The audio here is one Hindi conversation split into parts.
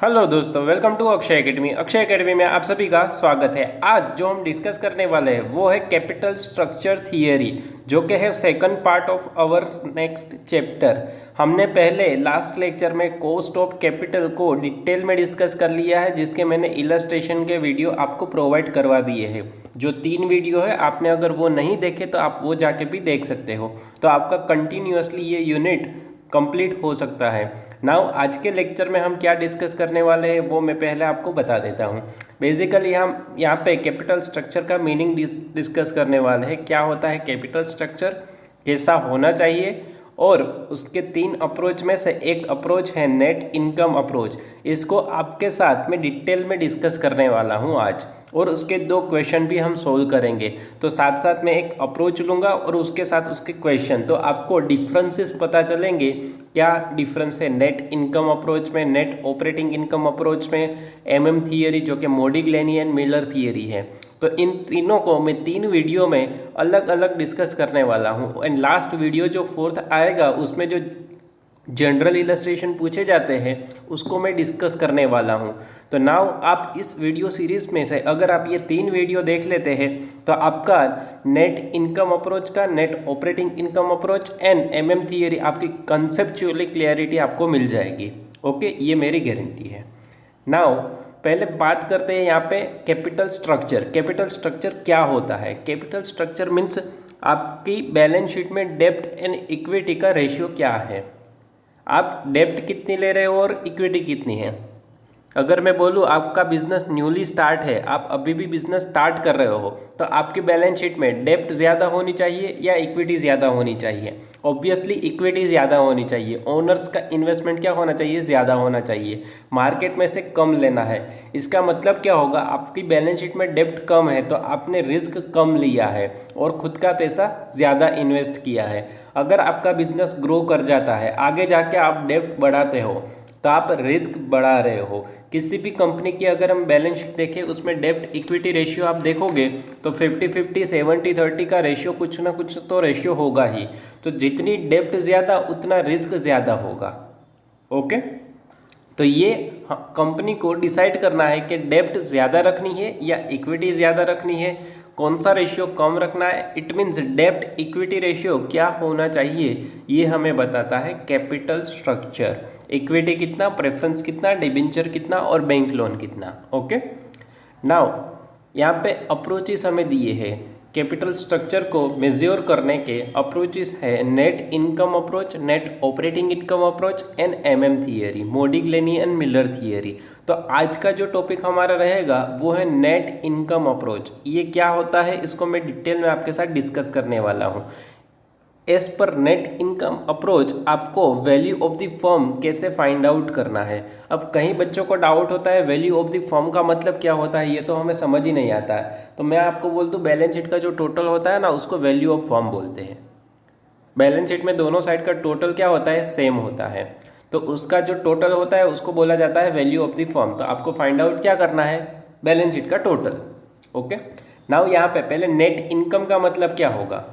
हेलो दोस्तों, welcome to Akshay academy. Akshay academy में आप सभी का स्वागत है। आज जो हम डिस्कस करने वाले हैं वो है कैपिटल स्ट्रक्चर थियरी, जो कि है second part of our next chapter. हमने पहले लास्ट लेक्चर में कॉस्ट ऑफ कैपिटल को डिटेल में डिस्कस कर लिया है, जिसके मैंने इलस्ट्रेशन के वीडियो आपको प्रोवाइड करवा दिए हैं। जो 3 वीडियो है, आपने अगर वो नहीं देखे तो आप वो जाके भी देख सकते हो, तो आपका कंटिन्यूअसली ये यूनिट कंप्लीट हो सकता है। नाउ आज के लेक्चर में हम क्या डिस्कस करने वाले हैं वो मैं पहले आपको बता देता हूँ। बेसिकली हम यहाँ पे कैपिटल स्ट्रक्चर का मीनिंग डिस्कस करने वाले हैं। क्या होता है कैपिटल स्ट्रक्चर, कैसा होना चाहिए, और उसके 3 अप्रोच में से एक अप्रोच है नेट इनकम अप्रोच। इसको आपके साथ में डिटेल में डिस्कस करने वाला हूँ आज, और उसके 2 क्वेश्चन भी हम सोल्व करेंगे। तो साथ साथ में एक अप्रोच लूँगा और उसके साथ उसके क्वेश्चन, तो आपको डिफरेंसेस पता चलेंगे। क्या डिफरेंस है नेट इनकम अप्रोच में, नेट ऑपरेटिंग इनकम अप्रोच में, एमएम थियरी जो कि मोडिग्लिनी एंड मिलर थियरी है। तो इन तीनों को मैं 3 वीडियो में अलग अलग डिस्कस करने वाला हूँ। एंड लास्ट वीडियो जो 4th आएगा उसमें जो जनरल इलस्ट्रेशन पूछे जाते हैं उसको मैं डिस्कस करने वाला हूं। तो नाउ आप इस वीडियो सीरीज में से अगर आप ये 3 वीडियो देख लेते हैं तो आपका नेट इनकम अप्रोच का, net operating income approach and MM theory, आपकी कंसेप्चुअली क्लियरिटी आपको मिल जाएगी। ओके, ये मेरी गारंटी है। नाउ पहले बात करते हैं यहाँ पे कैपिटल स्ट्रक्चर। कैपिटल स्ट्रक्चर क्या होता है? कैपिटल स्ट्रक्चर मीन्स आपकी बैलेंस शीट में डेब्ट एंड इक्विटी का रेशियो क्या है। आप डेब्ट कितनी ले रहे हो और इक्विटी कितनी है। अगर मैं बोलूँ आपका बिजनेस न्यूली स्टार्ट है, आप अभी भी बिजनेस स्टार्ट कर रहे हो, तो आपकी बैलेंस शीट में डेब्ट ज़्यादा होनी चाहिए या इक्विटी ज़्यादा होनी चाहिए? ऑब्वियसली इक्विटी ज़्यादा होनी चाहिए। ओनर्स का इन्वेस्टमेंट क्या होना चाहिए? ज़्यादा होना चाहिए। मार्केट में से कम लेना है। इसका मतलब क्या होगा? आपकी बैलेंस शीट में डेब्ट कम है तो आपने रिस्क कम लिया है और खुद का पैसा ज़्यादा इन्वेस्ट किया है। अगर आपका बिजनेस ग्रो कर जाता है, आगे जाके आप डेब्ट बढ़ाते हो, तो आप रिस्क बढ़ा रहे हो। किसी भी कंपनी की अगर हम बैलेंस शीट देखें, उसमें डेब्ट इक्विटी रेशियो आप देखोगे तो 50-50, 70-30 का रेशियो, कुछ ना कुछ तो रेशियो होगा ही। तो जितनी डेब्ट ज़्यादा उतना रिस्क ज़्यादा होगा। ओके, तो ये कंपनी को डिसाइड करना है कि डेब्ट ज़्यादा रखनी है या इक्विटी ज़्यादा रखनी है, कौन सा रेशियो कम रखना है। इट मीन्स डेब्ट इक्विटी रेशियो क्या होना चाहिए, ये हमें बताता है कैपिटल स्ट्रक्चर। इक्विटी कितना, प्रेफरेंस कितना, डिबेंचर कितना और बैंक लोन कितना। ओके, नाउ यहाँ पे अप्रोचेस हमें दिए हैं। कैपिटल स्ट्रक्चर को मेज्योर करने के अप्रोचेस है net income approach, net operating income approach and MM theory, Modigliani and Miller theory. तो आज का जो टॉपिक हमारा रहेगा वो है नेट इनकम अप्रोच। ये क्या होता है इसको मैं डिटेल में आपके साथ डिस्कस करने वाला हूँ। As per net income approach आपको वैल्यू ऑफ द फर्म कैसे फाइंड आउट करना है। अब कई बच्चों को डाउट होता है वैल्यू ऑफ द फर्म का मतलब क्या होता है, ये तो हमें समझ ही नहीं आता है। तो मैं आपको बोल दूँ, बैलेंस शीट का जो टोटल होता है ना, उसको वैल्यू ऑफ फर्म बोलते हैं। बैलेंस शीट में दोनों साइड का टोटल क्या होता है? सेम होता है। तो उसका जो टोटल होता है उसको बोला जाता है वैल्यू ऑफ द फर्म। तो आपको फाइंड आउट क्या करना है? बैलेंस शीट का टोटल। ओके, नाउ यहाँ पे पहले नेट इनकम का मतलब क्या होगा,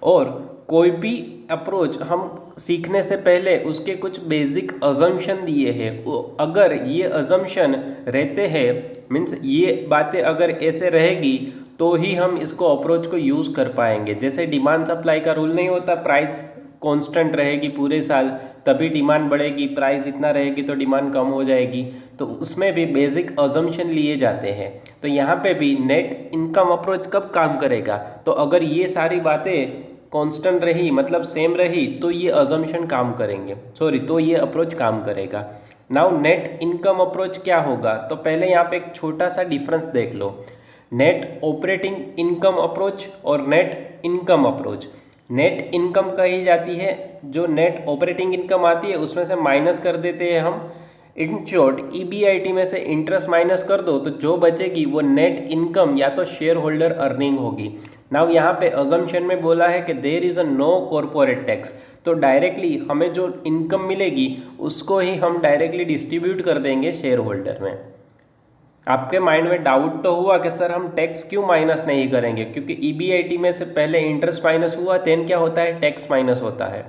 और कोई भी अप्रोच हम सीखने से पहले उसके कुछ बेसिक अजम्पशन दिए हैं। अगर ये अजम्पशन रहते हैं, मीन्स ये बातें अगर ऐसे रहेगी तो ही हम इसको अप्रोच को यूज़ कर पाएंगे। जैसे डिमांड सप्लाई का रूल नहीं होता, प्राइस कांस्टेंट रहेगी पूरे साल तभी डिमांड बढ़ेगी, प्राइस इतना रहेगी तो डिमांड कम हो जाएगी। तो उसमें भी बेसिक अजम्पशन लिए जाते हैं। तो यहाँ पे भी नेट इनकम अप्रोच कब काम करेगा? तो अगर ये सारी बातें कांस्टेंट रही, मतलब सेम रही, तो ये अजम्पशन काम करेंगे, तो ये अप्रोच काम करेगा। नाउ नेट इनकम अप्रोच क्या होगा? तो पहले यहाँ पे एक छोटा सा डिफरेंस देख लो, नेट ऑपरेटिंग इनकम अप्रोच और net income approach. Net income कही जाती है, जो नेट ऑपरेटिंग इनकम आती है उसमें से माइनस कर देते हैं हम। इन शॉर्ट ईबीआईटी में से इंटरेस्ट माइनस कर दो तो जो बचेगी वो नेट इनकम या तो शेयर होल्डर अर्निंग होगी। नाउ यहाँ पे अजम्पशन में बोला है कि there is a no corporate tax, तो डायरेक्टली हमें जो इनकम मिलेगी उसको ही हम डायरेक्टली डिस्ट्रीब्यूट कर देंगे शेयर होल्डर में। आपके माइंड में डाउट तो हुआ कि सर हम टैक्स क्यों माइनस नहीं करेंगे, क्योंकि ईबीआईटी में से पहले इंटरेस्ट माइनस हुआ, देन क्या होता है? टैक्स माइनस होता है।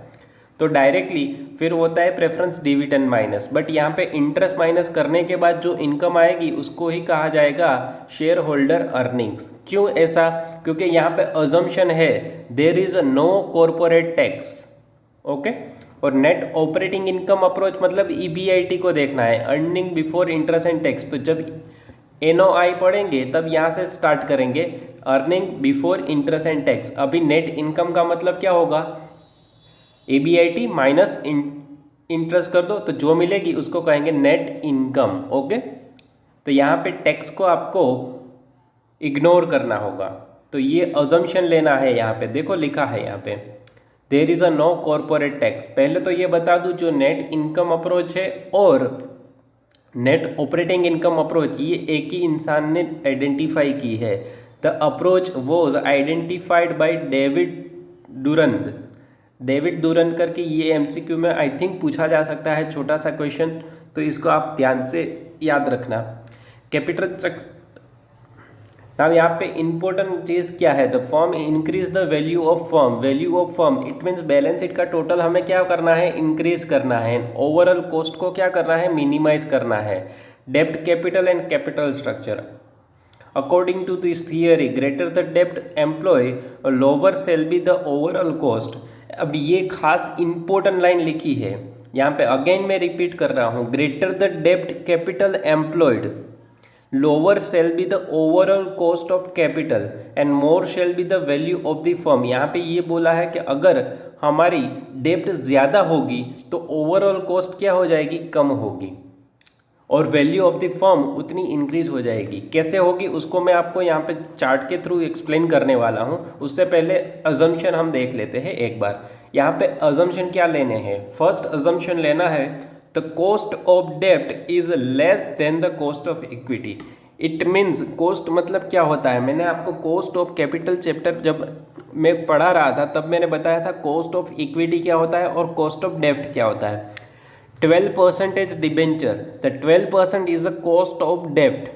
तो डायरेक्टली फिर होता है प्रेफरेंस डिविडेंड माइनस, बट यहाँ पे इंटरेस्ट माइनस करने के बाद जो इनकम आएगी उसको ही कहा जाएगा शेयर होल्डर अर्निंग्स। क्यों ऐसा? क्योंकि यहाँ पे अजम्पशन है there is no corporate tax. Okay, और नेट ऑपरेटिंग इनकम अप्रोच मतलब EBIT को देखना है, earning before interest and tax. तो जब NOI पढ़ेंगे तब यहाँ से स्टार्ट करेंगे, earning before interest and tax. अभी नेट इनकम का मतलब क्या होगा? EBIT माइनस इंटरेस्ट कर दो तो जो मिलेगी उसको कहेंगे नेट इनकम। ओके, तो यहाँ पे टैक्स को आपको इग्नोर करना होगा, तो ये अजम्पशन लेना है। यहाँ पे देखो लिखा है यहाँ पे there is a no corporate tax. पहले तो ये बता दूं जो नेट इनकम अप्रोच है और नेट ऑपरेटिंग इनकम अप्रोच ये एक ही इंसान ने आइडेंटिफाई की है। The approach was identified by David Durand. David Durand करके ये MCQ में आई थिंक पूछा जा सकता है, छोटा सा क्वेश्चन, तो इसको आप ध्यान से याद रखना। कैपिटल नाउ यहाँ पे इंपॉर्टेंट चीज़ क्या है? The firm increase the value of firm. Value of firm it means balance sheet का टोटल हमें क्या करना है? इंक्रीज करना है। ओवरऑल कॉस्ट को क्या करना है? मिनिमाइज करना है। डेब्ट capital and capital structure according to this theory greater the डेब्ट employ lower shall be the overall cost. अब ये खास इंपॉर्टेंट लाइन लिखी है यहाँ पे, अगेन मैं रिपीट कर रहा हूँ, ग्रेटर द डेब्ट capital employed lower shall be the overall cost of capital and more shall be the value of the firm. यहाँ पे ये बोला है कि अगर हमारी डेब्ट ज़्यादा होगी तो ओवरऑल कॉस्ट क्या हो जाएगी? कम होगी, और वैल्यू ऑफ द फर्म उतनी इंक्रीज हो जाएगी। कैसे होगी उसको मैं आपको यहाँ पे चार्ट के थ्रू एक्सप्लेन करने वाला हूँ। उससे पहले अजम्पशन हम देख लेते हैं एक बार। यहाँ पे अजम्पशन क्या लेने हैं? फर्स्ट अजम्पशन लेना है द कॉस्ट ऑफ डेब्ट is less than the cost of equity. It means cost मतलब क्या होता है? मैंने आपको कॉस्ट ऑफ कैपिटल चैप्टर जब मैं पढ़ा रहा था तब मैंने बताया था कॉस्ट ऑफ इक्विटी क्या होता है और कॉस्ट ऑफ डेब्ट क्या होता है। 12% debenture, the 12% is the cost of डेब्ट।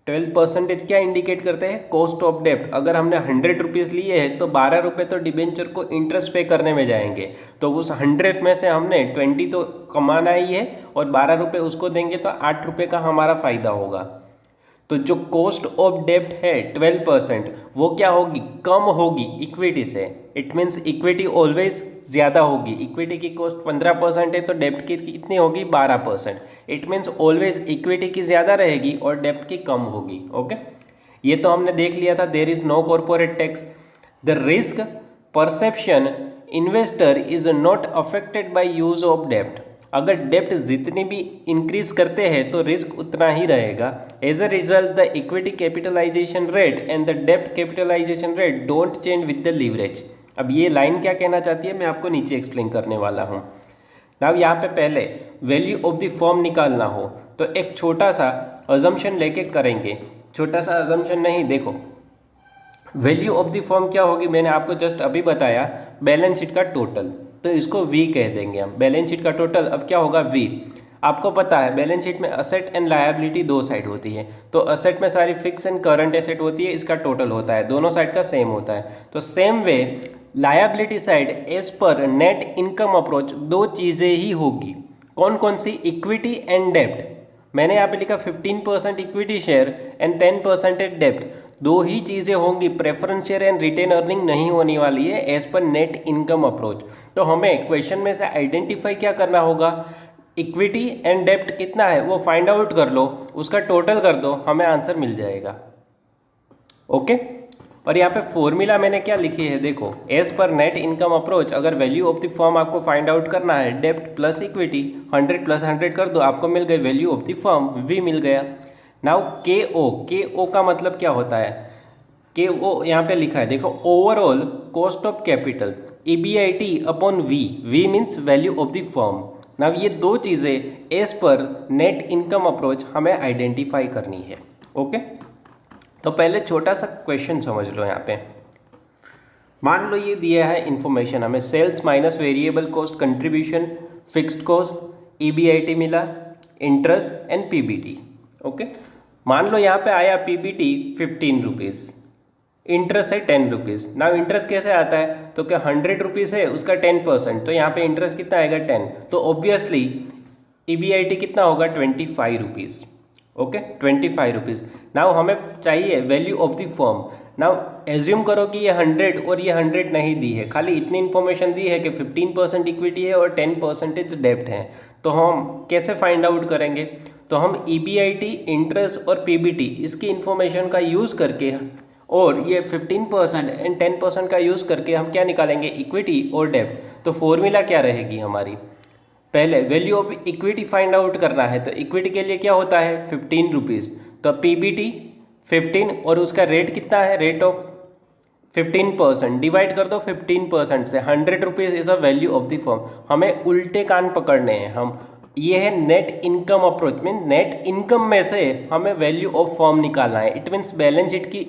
12% क्या इंडिकेट करते हैं? कॉस्ट ऑफ डेब्ट। अगर हमने 100 रुपीज़ लिए हैं तो 12 रुपये तो डिबेंचर को इंटरेस्ट पे करने में जाएंगे, तो उस 100 में से हमने 20 तो कमाना ही है और 12 रुपये उसको देंगे तो 8 रुपये का हमारा फ़ायदा होगा। तो जो कॉस्ट ऑफ डेब्ट है 12% वो क्या होगी? कम होगी इक्विटी से। इट मीन्स इक्विटी ऑलवेज ज़्यादा होगी। इक्विटी की कॉस्ट 15% है तो डेब्ट की कितनी होगी? 12%। इट मीन्स ऑलवेज इक्विटी की ज़्यादा रहेगी और डेब्ट की कम होगी। ओके, ये तो हमने देख लिया था। There is no corporate tax. The risk perception investor is not affected by use of डेब्ट। अगर डेब्ट जितनी भी इंक्रीज करते हैं तो रिस्क उतना ही रहेगा। As a result the equity capitalisation rate and the डेब्ट capitalisation rate don't change with the leverage. अब ये लाइन क्या कहना चाहती है मैं आपको नीचे एक्सप्लेन करने वाला हूँ। नाउ यहाँ पे पहले वैल्यू ऑफ द फर्म निकालना हो तो एक छोटा सा अजम्पशन लेके करेंगे। छोटा सा अजम्पशन नहीं, देखो वैल्यू ऑफ द फर्म क्या होगी मैंने आपको जस्ट अभी बताया, बैलेंस शीट का टोटल, तो इसको V कह देंगे हम। बैलेंस शीट का टोटल अब क्या होगा? V। आपको पता है बैलेंस शीट में असेट एंड लायबिलिटी दो साइड होती है, तो असेट में सारी फिक्स एंड करंट एसेट होती है, इसका टोटल होता है, दोनों साइड का सेम होता है। तो same way liability side as per net income approach दो चीज़ें ही होगी। कौन कौन सी? इक्विटी एंड डेब्ट। मैंने यहाँ पे लिखा 15% इक्विटी शेयर एंड 10% डेब्ट। दो ही चीज़ें होंगी, preference share and retain earning नहीं होने वाली है as per net income approach. तो हमें क्वेश्चन में से आइडेंटिफाई क्या करना होगा? इक्विटी एंड डेब्ट कितना है वो फाइंड आउट कर लो, उसका टोटल कर दो, हमें आंसर मिल जाएगा। ओके, और यहाँ पे फॉर्मूला मैंने क्या लिखी है देखो, as per net income approach अगर वैल्यू ऑफ द फर्म आपको फाइंड आउट करना है, डेब्ट प्लस इक्विटी 100 प्लस 100 कर दो, आपको मिल गई value of the firm, V मिल गया। नाउ KO का मतलब क्या होता है? KO यहाँ पे लिखा है देखो, overall cost of capital EBIT upon V means value of the firm. Now ये दो चीज़ें as per net income approach हमें आइडेंटिफाई करनी है। ओके, तो पहले छोटा सा क्वेश्चन समझ लो। यहाँ पे मान लो ये दिया है इन्फॉर्मेशन हमें, sales minus variable cost contribution fixed cost EBIT मिला, इंटरेस्ट एंड PBT। ओके, मान लो यहाँ पे आया PBT 15 रुपीज़, इंटरेस्ट है 10 रुपीज़। नाउ इंटरेस्ट कैसे आता है? तो क्या 100 रुपीज़ है उसका 10%, तो यहाँ पे इंटरेस्ट कितना आएगा 10, तो ऑब्वियसली EBIT कितना होगा 25 रुपीज़। Okay 25 rupees. नाउ हमें चाहिए value of the firm. Now assume करो कि ये 100 और ये 100 नहीं दी है, खाली इतनी इन्फॉर्मेशन दी है कि 15% इक्विटी है और 10% डेब्ट है। तो हम कैसे फाइंड आउट करेंगे? तो हम EBIT, इंटरेस्ट और PBT इसकी इन्फॉर्मेशन का यूज़ करके और ये 15% एंड 10% का यूज़ करके हम क्या निकालेंगे? इक्विटी और डेब्ट। तो फॉर्मूला क्या रहेगी हमारी? पहले value of equity find out करना है, तो इक्विटी के लिए क्या होता है 15 रुपीज़, तो PBT 15 और उसका रेट कितना है? रेट ऑफ 15%, डिवाइड कर दो 15% से। 100 rupees is a value of the firm. हमें उल्टे कान पकड़ने हैं हम, ये है net income approach. Mean net income में से हमें वैल्यू ऑफ फर्म निकालना है। इट मीन्स बैलेंस शीट की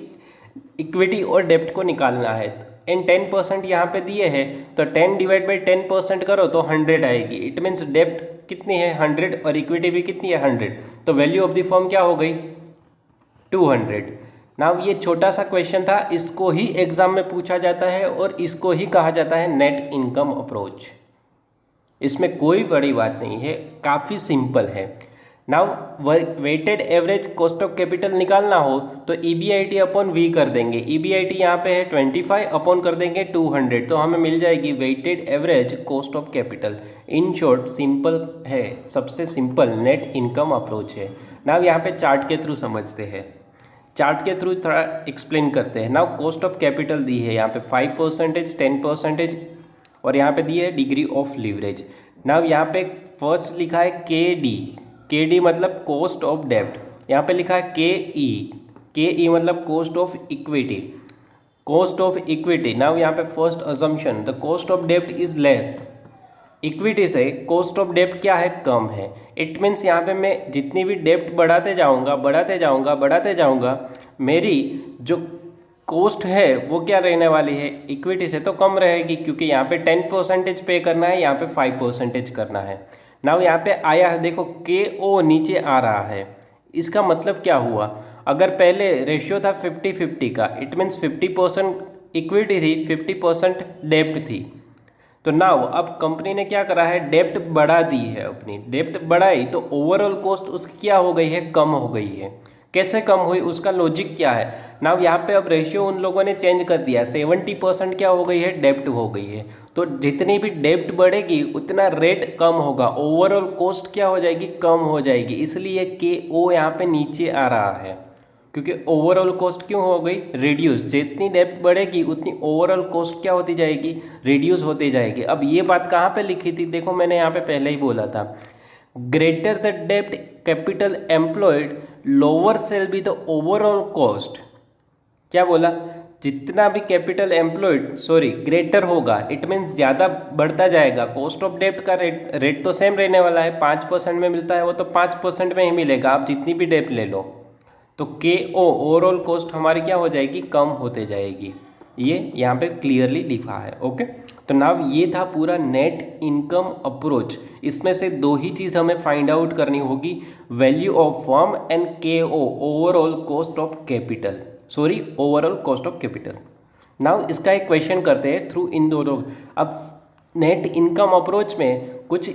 इक्विटी और डेब्ट को निकालना है। एंड 10% यहाँ पे दिए हैं, तो 10 डिवाइड बाई 10% करो तो 100 आएगी। इट मीन्स डेब्ट कितनी है 100 और इक्विटी भी कितनी है 100, तो वैल्यू ऑफ द फर्म क्या हो गई 200। नाउ ये छोटा सा क्वेश्चन था, इसको ही एग्जाम में पूछा जाता है और इसको ही कहा जाता है नेट इनकम अप्रोच। इसमें कोई बड़ी बात नहीं है, काफ़ी सिंपल है। Now weighted average cost of capital निकालना हो तो EBIT अपॉन V कर देंगे। EBIT यहाँ पे है 25 अपॉन कर देंगे 200, तो हमें मिल जाएगी weighted average cost of capital. In short simple है, सबसे सिंपल नेट इनकम अप्रोच है। नाउ यहाँ पे चार्ट के थ्रू समझते हैं, चार्ट के थ्रू थोड़ा एक्सप्लेन करते हैं। नाउ कॉस्ट ऑफ कैपिटल दी है यहाँ पे 5%, 10% और यहाँ पे दी है डिग्री ऑफ लीवरेज। नाउ यहाँ पे फर्स्ट लिखा है KD मतलब कॉस्ट ऑफ डेब्ट, यहाँ पे लिखा है KE मतलब कॉस्ट ऑफ इक्विटी। नाउ यहाँ पे first assumption the cost of डेब्ट इज लेस, इक्विटी से कॉस्ट ऑफ डेब्ट क्या है कम है। इट मीन्स यहाँ पे मैं जितनी भी डेब्ट बढ़ाते जाऊँगा मेरी जो कॉस्ट है वो क्या रहने वाली है इक्विटी से तो कम रहेगी, क्योंकि यहाँ पे 10% पे करना है, यहाँ पे 5% करना है। नाउ यहाँ पे आया है देखो KO नीचे आ रहा है, इसका मतलब क्या हुआ? अगर पहले रेशियो था 50-50 का, इट मीन्स 50% इक्विटी थी 50% डेब्ट थी। तो नाउ अब कंपनी ने क्या करा है डेब्ट बढ़ा दी है, अपनी डेब्ट बढ़ाई तो ओवरऑल कॉस्ट उसकी क्या हो गई है कम हो गई है। कैसे कम हुई उसका लॉजिक क्या है? नाउ यहाँ पे अब रेशियो उन लोगों ने चेंज कर दिया, 70% क्या हो गई है डेब्ट हो गई है। तो जितनी भी डेब्ट बढ़ेगी उतना रेट कम होगा, ओवरऑल कॉस्ट क्या हो जाएगी कम हो जाएगी। इसलिए KO यहाँ पे नीचे आ रहा है, क्योंकि ओवरऑल कॉस्ट क्यों हो गई रिड्यूस। जितनी डेब्ट बढ़ेगी उतनी ओवरऑल कॉस्ट क्या होती जाएगी रिड्यूस होती जाएगी। अब ये बात कहाँ पे लिखी थी? देखो मैंने यहाँ पे पहले ही बोला था, ग्रेटर द डेब्ट capital employed lower shall be the overall cost. क्या बोला? जितना भी कैपिटल एम्प्लॉयड ग्रेटर होगा, इट मीन्स ज़्यादा बढ़ता जाएगा। कॉस्ट ऑफ डेब्ट का रेट तो सेम रहने वाला है, 5% में मिलता है वो तो 5% में ही मिलेगा, आप जितनी भी डेब्ट ले लो। तो KO ओवरऑल कॉस्ट हमारी क्या हो जाएगी कम होते जाएगी। ये यहाँ पे क्लियरली लिखा है। ओके, तो नाउ ये था पूरा नेट इनकम अप्रोच। इसमें से दो ही चीज़ हमें फाइंड आउट करनी होगी, value of firm and KO overall cost of capital, overall cost of capital. Now इसका एक क्वेश्चन करते हैं थ्रू इन दोनों। अब नेट इनकम अप्रोच में कुछ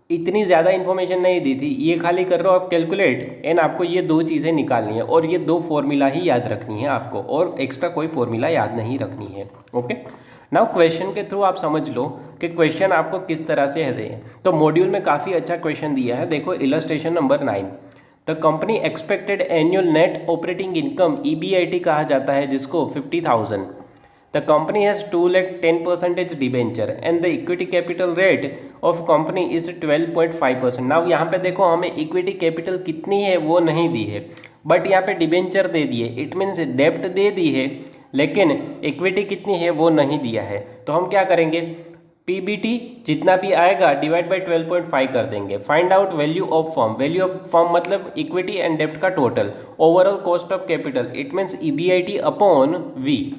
इतनी ज़्यादा इन्फॉर्मेशन नहीं दी थी, ये खाली कर रहे हो आप कैलकुलेट एंड आपको ये दो चीज़ें निकालनी है और ये दो फॉर्मूला ही याद रखनी है आपको, और एक्स्ट्रा कोई फॉर्मूला याद नहीं रखनी है। ओके, नाउ क्वेश्चन के थ्रू आप समझ लो कि क्वेश्चन आपको किस तरह से है। तो मॉड्यूल में काफ़ी अच्छा क्वेश्चन दिया है, देखो illustration number 9। The company expected annual net operating income EBIT कहा जाता है, जिसको 50,000। The company has 2,10% debenture and the equity capital rate of company is 12.5%। Now यहाँ पे देखो हमें इक्विटी कैपिटल कितनी है वो नहीं दी है, बट यहाँ पे डिबेंचर दे दिए, इट मीन्स डेब्ट दे दी है, लेकिन इक्विटी कितनी है वो नहीं दिया है। तो हम क्या करेंगे, PBT जितना भी आएगा डिवाइड बाई 12.5 कर देंगे। Find out value of firm, value of firm मतलब इक्विटी एंड डेब्ट का total, overall cost of capital, it means EBIT upon V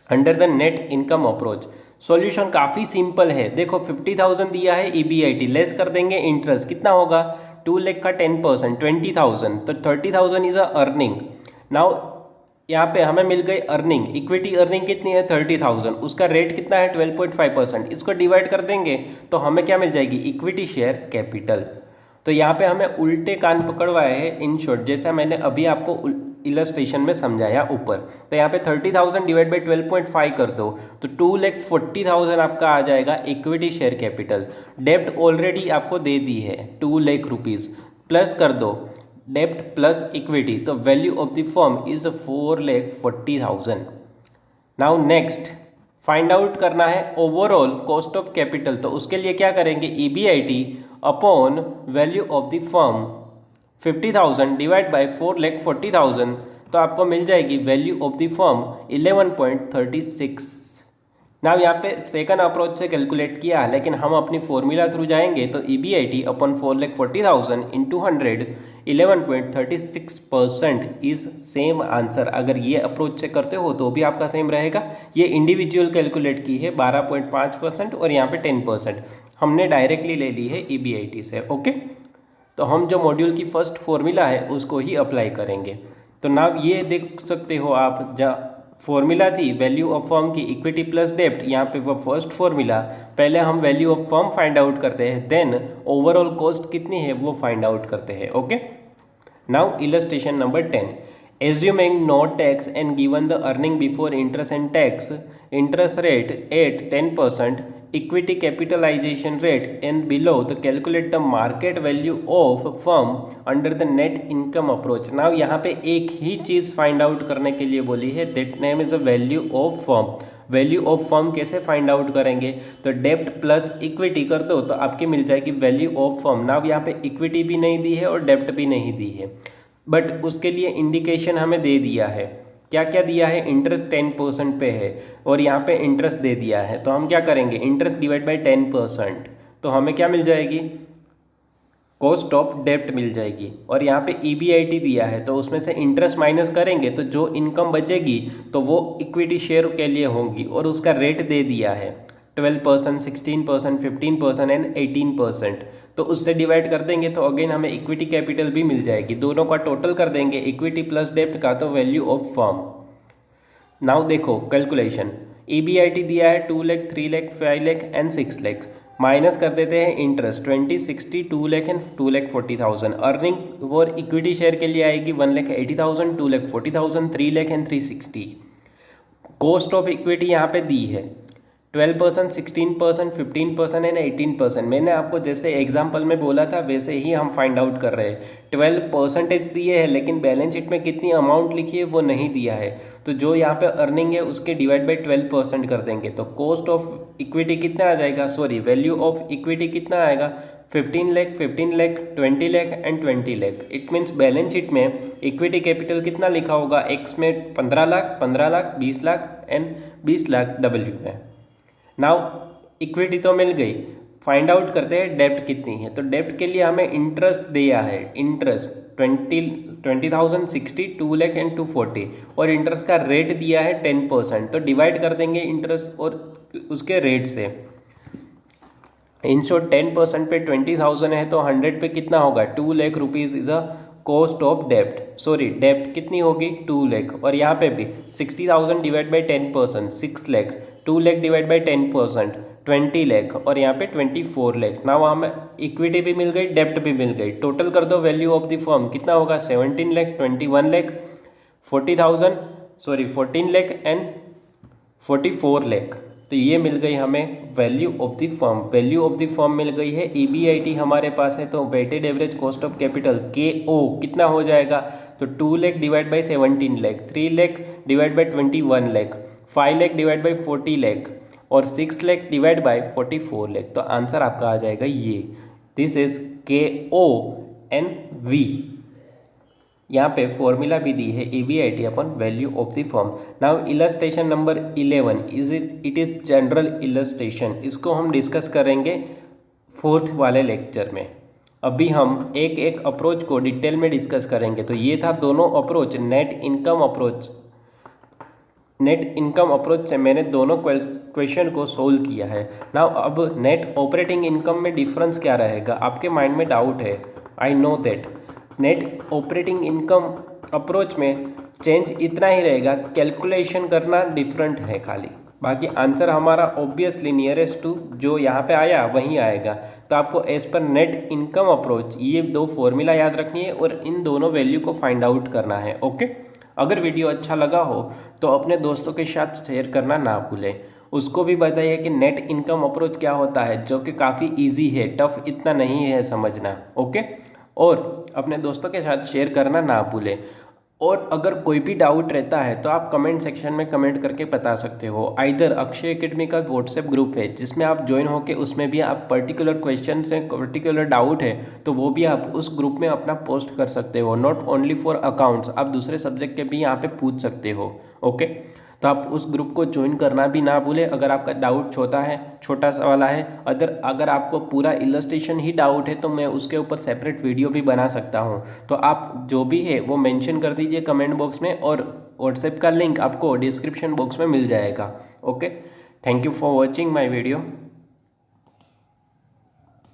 under the net income approach. Solution काफ़ी सिंपल है, देखो 50,000 दिया है EBIT, लेस कर देंगे इंटरेस्ट, कितना होगा 2 लाख का 10% 20,000, तो 30,000 इज अ अर्निंग। नाउ यहाँ पे हमें मिल गई अर्निंग, इक्विटी अर्निंग कितनी है 30,000, उसका रेट कितना है 12.5%, इसको डिवाइड कर देंगे तो हमें क्या मिल जाएगी इक्विटी शेयर कैपिटल। तो यहाँ पे हमें उल्टे कान पकड़वाए हैं इन शॉर्ट, जैसा मैंने अभी आपको इलस्ट्रेशन में समझाया ऊपर। तो यहाँ पे 30,000 डिवाइड बाई 12.5 कर दो तो 2,40,000 आपका आ जाएगा इक्विटी शेयर कैपिटल। डेब्ट ऑलरेडी आपको दे दी है 2 लाख रुपीज़, प्लस कर दो डेब्ट प्लस इक्विटी, तो value of the firm is 4,40,000। Now next find out करना है ओवरऑल कॉस्ट ऑफ कैपिटल। तो उसके लिए क्या करेंगे EBIT upon value of the firm 50,000 divide by 4,40,000, तो आपको मिल जाएगी value of the firm 11.36। Now यहाँ पे सेकंड अप्रोच से कैलकुलेट किया है, लेकिन हम अपनी फॉर्मूला थ्रू जाएंगे तो EBIT upon 4,40,000 into 100 11.36% is same answer. अगर ये अप्रोच से करते हो तो भी आपका सेम रहेगा। ये इंडिविजुअल कैलकुलेट की है 12.5% और यहाँ पे 10%, हमने डायरेक्टली ले ली है EBIT से। ओके, तो हम जो मॉड्यूल की फर्स्ट फॉर्मूला है उसको ही अप्लाई करेंगे। तो नाउ ये देख सकते हो आप, जहाँ फॉर्मूला थी वैल्यू ऑफ फर्म की इक्विटी प्लस डेब्ट, यहाँ पे वो फर्स्ट फॉर्मूला, पहले हम value of firm find out करते हैं, देन ओवरऑल कॉस्ट कितनी है वो फाइंड आउट करते हैं। Okay, now illustration number 10, assuming no tax and given the earning before interest and tax, interest rate at 10%, equity capitalization rate and below, to calculate the market value of firm under the net income approach। now यहाँ पे एक ही चीज़ फाइंड आउट करने के लिए बोली है, that name is a value of firm. Value of firm कैसे फाइंड आउट करेंगे, तो डेब्ट प्लस इक्विटी कर दो तो आपकी मिल जाएगी वैल्यू ऑफ फर्म। नाउ यहाँ पे इक्विटी भी नहीं दी है और डेब्ट भी नहीं दी है, बट उसके लिए इंडिकेशन हमें दे दिया है। क्या क्या दिया है, इंटरेस्ट 10% पे है और यहाँ पे इंटरेस्ट दे दिया है, तो हम क्या करेंगे इंटरेस्ट डिवाइड बाय 10%, तो हमें क्या मिल जाएगी कॉस्ट ऑफ डेब्ट मिल जाएगी। और यहाँ पे EBIT दिया है तो उसमें से इंटरेस्ट माइनस करेंगे तो जो इनकम बचेगी तो वो इक्विटी शेयर के लिए होंगी, और उसका रेट दे दिया है 12%, 16%, 15% एंड 18%, तो उससे डिवाइड कर देंगे तो अगेन हमें इक्विटी कैपिटल भी मिल जाएगी। दोनों का टोटल कर देंगे इक्विटी प्लस डेब्ट का, तो वैल्यू ऑफ फर्म। नाउ देखो कैलकुलेशन, EBIT दिया है 2 लाख, 3 लाख, 5 लाख एंड 6 लाख, माइनस कर देते हैं इंटरेस्ट 20, 60, 2 लाख एंड 2,40,000। अर्निंग और इक्विटी शेयर के लिए आएगी 1,80,000, 2,40,000, 3 lakh and 360। Cost of equity यहाँ पे दी है 12%, 16%, 15% एंड 18%। मैंने आपको जैसे एग्जांपल में बोला था वैसे ही हम फाइंड आउट कर रहे हैं। 12% दिए है, लेकिन बैलेंस शीट में कितनी अमाउंट लिखी है वो नहीं दिया है, तो जो यहाँ पे अर्निंग है उसके डिवाइड बाई 12% कर देंगे तो कॉस्ट ऑफ इक्विटी कितना आ जाएगा, सॉरी वैल्यू ऑफ इक्विटी कितना आएगा 15 lakh, 15 lakh, 20 lakh and 20 lakh. It means balance sheet में इक्विटी कैपिटल कितना लिखा होगा, एक्स में 15 लाख, 15 लाख, 20 लाख एंड 20 लाख W में। नाउ इक्विटी तो मिल गई, फाइंड आउट करते हैं डेब्ट कितनी है। तो डेब्ट के लिए हमें इंटरेस्ट दिया है, इंटरेस्ट 20,000, 60, 2 लाख एंड 240, और इंटरेस्ट का रेट दिया है 10%, तो डिवाइड कर देंगे इंटरेस्ट और उसके रेट से। इन शॉर्ट 10% पे 20,000 है तो 100 पे कितना होगा 2 lakh rupees is a cost of डेब्ट। सॉरी डेब्ट कितनी होगी 2 लाख, और यहाँ पे भी 60,000 divide by 10% 6 lakh, 2 lakh divide by 10% 20 lakh, और यहाँ पे 24 लाख। ना वहाँ में इक्विटी भी मिल गई, डेब्ट भी मिल गई, टोटल कर दो वैल्यू ऑफ द फर्म कितना होगा 17 लाख, 21 लाख, 14 लाख एंड 44 लाख। तो ये मिल गई हमें value of the firm. Value of the firm मिल गई है, EBIT हमारे पास है, तो weighted average cost of capital KO कितना हो जाएगा, तो 2 lakh divide by 17 lakh, 3 lakh divide by 21 lakh, 5 lakh divide by 40 lakh और 6 लाख डिवाइड बाई 44 लाख। तो आंसर आपका आ जाएगा ये, दिस इज KONV। यहाँ पे फॉर्मूला भी दी है EBIT upon value of the firm. Now illustration number 11 it is general illustration, इसको हम डिस्कस करेंगे 4th वाले लेक्चर में। अभी हम एक एक अप्रोच को डिटेल में डिस्कस करेंगे। तो ये था दोनों अप्रोच, नेट इनकम अप्रोच से मैंने दोनों क्वेश्चन को सोल्व किया है। नाउ अब नेट ऑपरेटिंग इनकम में डिफरेंस क्या रहेगा, आपके माइंड में डाउट है, I know that. Net operating income approach में चेंज इतना ही रहेगा, कैलकुलेशन करना डिफरेंट है खाली, बाकी आंसर हमारा ऑब्वियसली नियरेस्ट टू जो यहाँ पे आया वही आएगा। तो आपको as per net income approach ये दो फॉर्मूला याद रखनी है और इन दोनों वैल्यू को फाइंड आउट करना है। ओके, अगर वीडियो अच्छा लगा हो तो अपने दोस्तों के साथ शेयर करना ना भूलें। उसको भी बताइए कि नेट इनकम अप्रोच क्या होता है, जो कि काफ़ी इजी है, टफ इतना नहीं है समझना। ओके, और अपने दोस्तों के साथ शेयर करना ना भूलें। और अगर कोई भी डाउट रहता है तो आप कमेंट सेक्शन में कमेंट करके बता सकते हो। आइदर अक्षय एकेडमी का व्हाट्सएप ग्रुप है जिसमें आप ज्वाइन होकर उसमें भी आप पर्टिकुलर क्वेश्चन से पर्टिकुलर डाउट है तो वो भी आप उस ग्रुप में अपना पोस्ट कर सकते हो। नॉट ओनली फॉर अकाउंट्स, आप दूसरे सब्जेक्ट के भी यहाँ पे पूछ सकते हो। ओके, तो आप उस ग्रुप को ज्वाइन करना भी ना भूलें अगर आपका डाउट छोटा सा वाला है। अगर आपको पूरा इलस्ट्रेशन ही डाउट है तो मैं उसके ऊपर सेपरेट वीडियो भी बना सकता हूँ। तो आप जो भी है वो मेंशन कर दीजिए कमेंट बॉक्स में, और व्हाट्सएप का लिंक आपको डिस्क्रिप्शन बॉक्स में मिल जाएगा। Okay, thank you for watching my video.